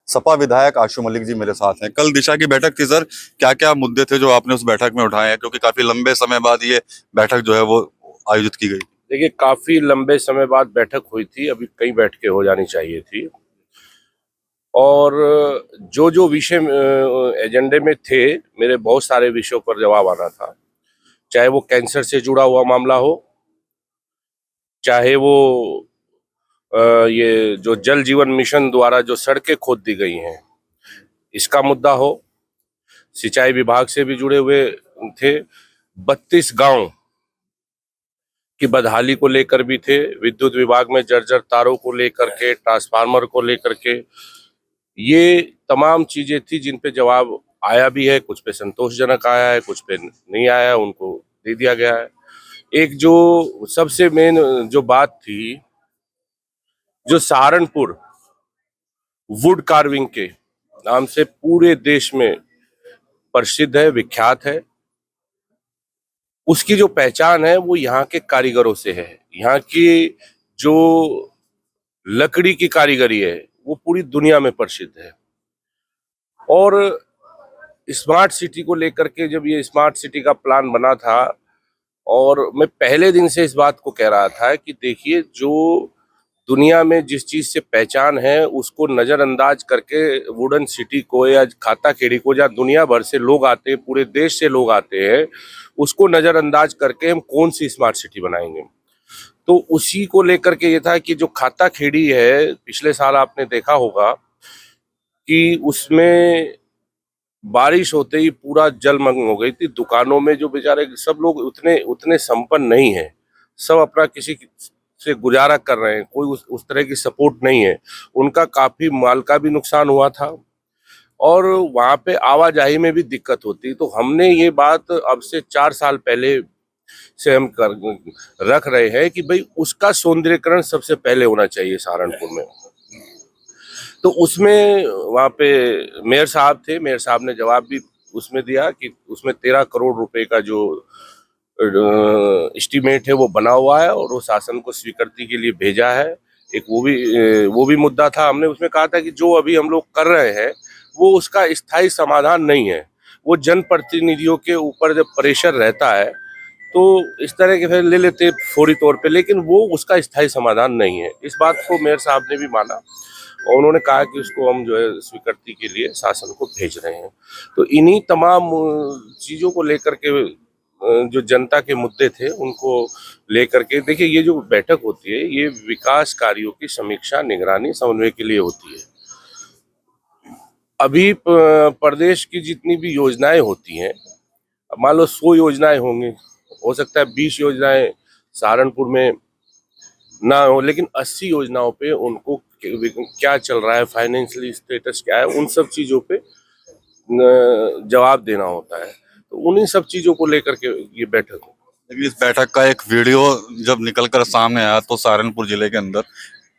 सपा विधायक आशु मलिक जी मेरे साथ हैं। कल दिशा की बैठक थी सर, क्या क्या मुद्दे थे जो आपने उस बैठक में उठाए हैं, क्योंकि काफी लंबे समय बाद ये बैठक जो है वो आयोजित की गई। देखिए, काफी लंबे समय बाद बैठक हुई थी। अभी कई बैठकें हो जानी चाहिए थी। और जो जो विषय एजेंडे में थे, मेरे बहुत सारे विषयों पर जवाब आना था। चाहे वो कैंसर से जुड़ा हुआ मामला हो, चाहे वो ये जो जल जीवन मिशन द्वारा जो सड़कें खोद दी गई हैं, इसका मुद्दा हो, सिंचाई विभाग से भी जुड़े हुए थे, 32 गांव की बदहाली को लेकर भी थे, विद्युत विभाग में जर्जर तारों को लेकर के, ट्रांसफार्मर को लेकर के, ये तमाम चीजें थी जिन पे जवाब आया भी है। कुछ पे संतोषजनक आया है, कुछ पे नहीं आया, उनको दे दिया गया है। एक जो सबसे मेन जो बात थी, जो सहारनपुर वुड कार्विंग के नाम से पूरे देश में प्रसिद्ध है, विख्यात है, उसकी जो पहचान है वो यहाँ के कारीगरों से है। यहाँ की जो लकड़ी की कारीगरी है वो पूरी दुनिया में प्रसिद्ध है। और स्मार्ट सिटी को लेकर के जब ये स्मार्ट सिटी का प्लान बना था, और मैं पहले दिन से इस बात को कह रहा था कि देखिए, जो दुनिया में जिस चीज से पहचान है उसको नजरअंदाज करके वुडन सिटी को या खाता खेड़ी को, जहाँ दुनिया भर से लोग आते हैं, पूरे देश से लोग आते हैं, उसको नजरअंदाज करके हम कौन सी स्मार्ट सिटी बनाएंगे। तो उसी को लेकर के ये था कि जो खाता खेड़ी है, पिछले साल आपने देखा होगा कि उसमें बारिश होते ही पूरा जलमग्न हो गई थी। दुकानों में जो बेचारे सब लोग उतने उतने संपन्न नहीं है, सब अपना किसी से गुजारा कर रहे हैं, कोई उस तरह की सपोर्ट नहीं है, उनका काफी माल का भी नुकसान हुआ था और वहां पे आवाजाही में भी दिक्कत होती। तो हमने ये बात अब से 4 साल पहले से हम रख रहे हैं कि भाई उसका सौंदर्यीकरण सबसे पहले होना चाहिए सहारनपुर में। तो उसमें वहाँ पे मेयर साहब थे, मेयर साहब ने जवाब भी उसमें दिया कि उसमें 13 करोड़ रुपए का जो एस्टीमेट है वो बना हुआ है और वो शासन को स्वीकृति के लिए भेजा है। एक वो भी मुद्दा था। हमने उसमें कहा था कि जो अभी हम लोग कर रहे हैं वो उसका स्थायी समाधान नहीं है। वो जनप्रतिनिधियों के ऊपर जब प्रेशर रहता है तो इस तरह के फिर ले लेते फौरी तौर पे, लेकिन वो उसका स्थायी समाधान नहीं है। इस बात को मेयर साहब ने भी माना और उन्होंने कहा कि उसको हम जो है स्वीकृति के लिए शासन को भेज रहे हैं। तो इन्हीं तमाम चीजों को लेकर के जो जनता के मुद्दे थे उनको लेकर के, देखिए, ये जो बैठक होती है ये विकास कार्यों की समीक्षा, निगरानी, समन्वय के लिए होती है। अभी प्रदेश की जितनी भी योजनाएं होती हैं, मान लो 100 योजनाएं होंगी, हो सकता है 20 योजनाएं सहारनपुर में ना हो, लेकिन 80 योजनाओं पे उनको क्या चल रहा है, फाइनेंशियली स्टेटस क्या है, उन सब चीजों पे जवाब देना होता है। तो उन्हीं सब चीजों को लेकर के ये बैठक हो। लेकिन इस बैठक का एक वीडियो जब निकल कर सामने आया तो सहारनपुर जिले के अंदर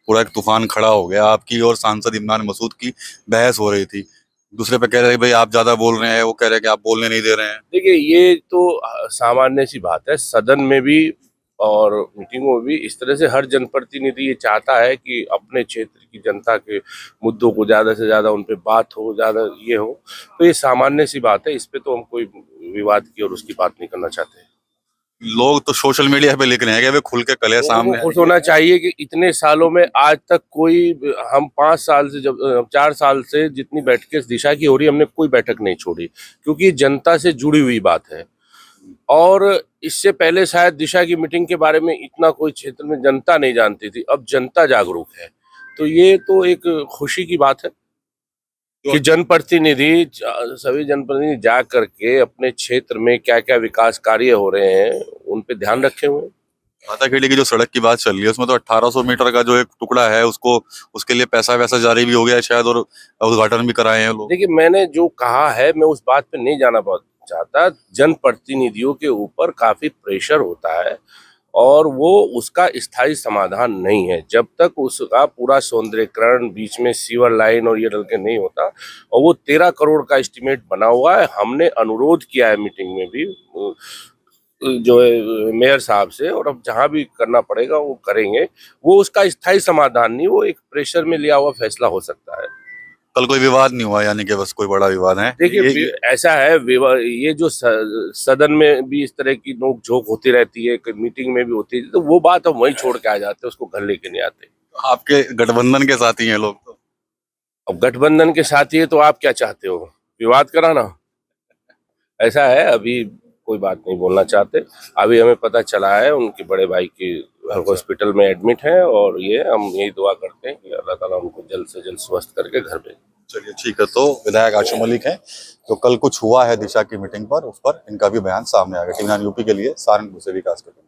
पूरा एक तूफान खड़ा हो गया। आपकी और सांसद इमरान मसूद की बहस हो रही थी। दूसरे पे कह रहे हैं भाई आप ज्यादा बोल रहे हैं, वो कह रहे हैं कि आप बोलने नहीं दे रहे हैं। देखिए, ये तो सामान्य सी बात है, सदन में भी और मीटिंगों में भी इस तरह से हर जनप्रतिनिधि ये चाहता है कि अपने क्षेत्र की जनता के मुद्दों को ज्यादा से ज्यादा उन पे बात हो, ज्यादा ये हो। तो ये सामान्य सी बात है, इस पे तो हम कोई विवाद की और उसकी बात नहीं करना चाहते। लोग तो सोशल मीडिया पे लिख रहे हैं कि वे खुल के कले लोगों को सामने खुश होना चाहिए कि इतने सालों में आज तक कोई, हम 5 साल से, जब 4 साल से जितनी बैठकें दिशा की हो रही, हमने कोई बैठक नहीं छोड़ी, क्योंकि ये जनता से जुड़ी हुई बात है। और इससे पहले शायद दिशा की मीटिंग के बारे में इतना कोई क्षेत्र में जनता नहीं जानती थी, अब जनता जागरूक है। तो ये तो एक खुशी की बात है कि सभी जनप्रतिनिधि जा करके अपने क्षेत्र में क्या क्या विकास कार्य हो रहे हैं उन पे ध्यान रखे हुए हैं। हाथाखेड़ी की जो सड़क की बात चल रही है उसमें तो 1800 मीटर का जो एक टुकड़ा है उसको, उसके लिए पैसा वैसा जारी भी हो गया है शायद, और उद्घाटन भी कराए हैं लोग। देखिए, मैंने जो कहा है मैं उस बात पे नहीं जाना बहुत चाहता। जनप्रतिनिधियों के ऊपर काफी प्रेशर होता है और वो उसका स्थायी समाधान नहीं है जब तक उसका पूरा सौंदर्यीकरण, बीच में सीवर लाइन और ये डल के नहीं होता। और वो 13 करोड़ का एस्टीमेट बना हुआ है। हमने अनुरोध किया है मीटिंग में भी जो है मेयर साहब से, और अब जहां भी करना पड़ेगा वो करेंगे। वो उसका स्थायी समाधान नहीं, वो एक प्रेशर में लिया हुआ फैसला हो सकता है। कल कोई विवाद नहीं हुआ, यानी कि बस कोई बड़ा विवाद है देखिए ऐसा है, ये जो सदन में भी इस तरह की नोक झोंक होती रहती है, मीटिंग में भी होती है, तो वो बात हम वहीं छोड़ के आ जाते हैं, उसको घर लेके नहीं आते। आपके गठबंधन के साथी हैं लोग तो। अब गठबंधन के साथी है तो आप क्या चाहते हो, विवाद कराना? ऐसा है, अभी कोई बात नहीं बोलना चाहते। अभी हमें पता चला है उनके बड़े भाई की हॉस्पिटल में एडमिट है, और ये हम यही दुआ करते हैं कि अल्लाह ताला उनको जल्द से जल्द स्वस्थ करके घर भेजे। चलिए ठीक है, तो विधायक आशु मलिक हैं, तो कल कुछ हुआ है दिशा की मीटिंग पर, उस पर इनका भी बयान सामने आ गया। टीवी 9 यूपी के लिए सहारनपुर से विकास कर।